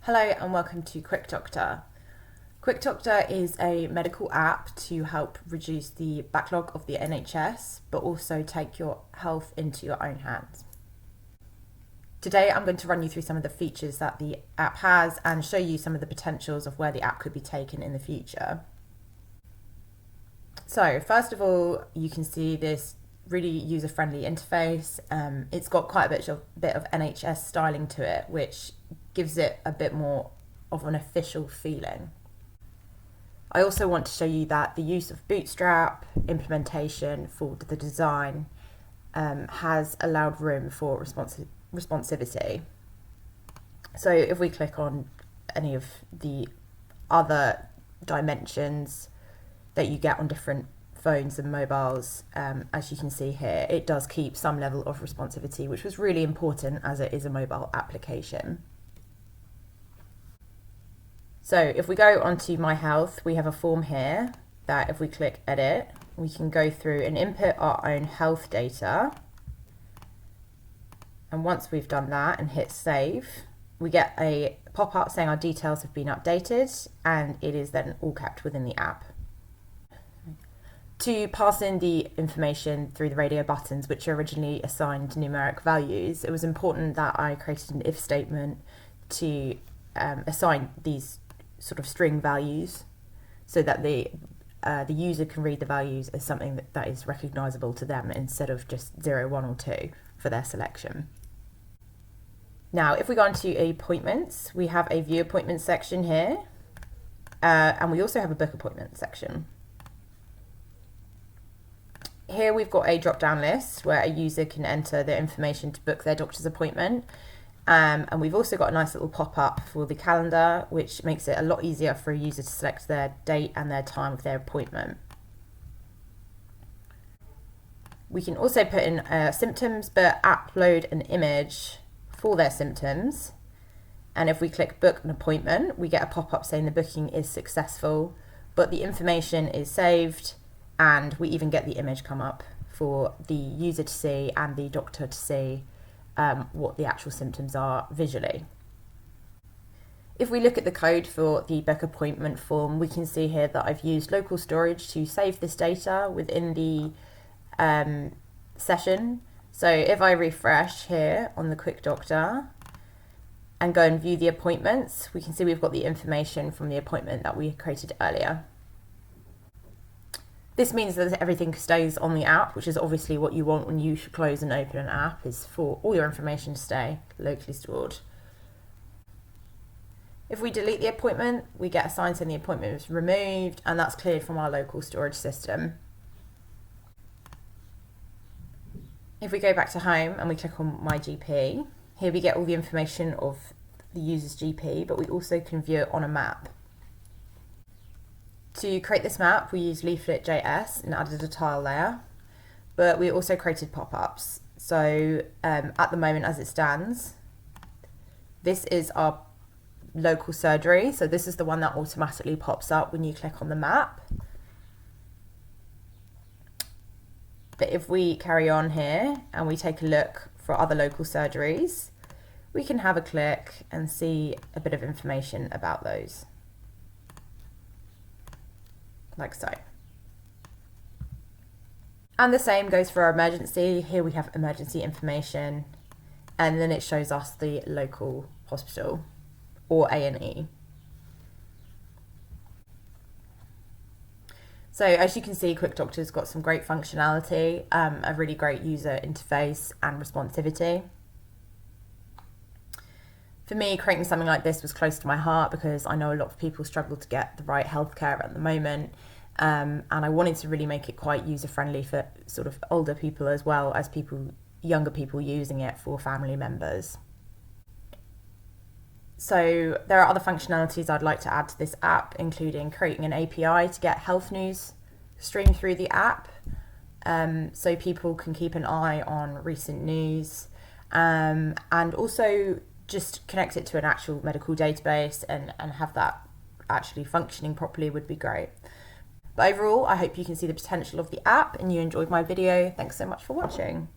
Hello and welcome to QuickDr. QuickDr is a medical app to help reduce the backlog of the NHS, but also take your health into your own hands. Today I'm going to run you through some of the features that the app has and show you some of the potentials of where the app could be taken in the future. So first of all, you can see this really user-friendly interface. It's got quite a bit of NHS styling to it, which gives it a bit more of an official feeling. I also want to show you that the use of Bootstrap implementation for the design has allowed room for responsivity. So if we click on any of the other dimensions that you get on different phones and mobiles, as you can see here, it does keep some level of responsivity, which was really important as it is a mobile application. So if we go onto My Health, we have a form here that if we click Edit, we can go through and input our own health data. And once we've done that and hit Save, we get a pop-up saying our details have been updated, and it is then all kept within the app. To pass in the information through the radio buttons, which are originally assigned numeric values, it was important that I created an if statement to assign these sort of string values so that the user can read the values as something that is recognizable to them instead of just 0, 1 or 2 for their selection. Now if we go into appointments, we have a view appointments section here, and we also have a book appointment section. Here we've got a drop-down list where a user can enter their information to book their doctor's appointment. And we've also got a nice little pop-up for the calendar, which makes it a lot easier for a user to select their date and their time of their appointment. We can also put in symptoms, but upload an image for their symptoms. And if we click book an appointment, we get a pop-up saying the booking is successful, but the information is saved, and we even get the image come up for the user to see and the doctor to see what the actual symptoms are visually. If we look at the code for the book appointment form, we can see here that I've used local storage to save this data within the session. So if I refresh here on the QuickDr and go and view the appointments, we can see we've got the information from the appointment that we created earlier. This means that everything stays on the app, which is obviously what you want when you close and open an app, is for all your information to stay locally stored. If we delete the appointment, we get a sign saying the appointment was removed, and that's cleared from our local storage system. If we go back to home and we click on My GP, here we get all the information of the user's GP, but we also can view it on a map. To create this map, we used Leaflet.js and added a tile layer, but we also created pop-ups. So at the moment as it stands, this is our local surgery. So this is the one that automatically pops up when you click on the map. But if we carry on here and we take a look for other local surgeries, we can have a click and see a bit of information about those. Like so. And the same goes for our emergency. Here we have emergency information, and then it shows us the local hospital or A&E. So as you can see, QuickDr's got some great functionality, a really great user interface and responsivity. For me, creating something like this was close to my heart because I know a lot of people struggle to get the right healthcare at the moment, and I wanted to really make it quite user-friendly for sort of older people as well as younger people using it for family members. So there are other functionalities I'd like to add to this app, including creating an API to get health news streamed through the app, so people can keep an eye on recent news, and also just connect it to an actual medical database and have that actually functioning properly would be great. But overall, I hope you can see the potential of the app and you enjoyed my video. Thanks so much for watching.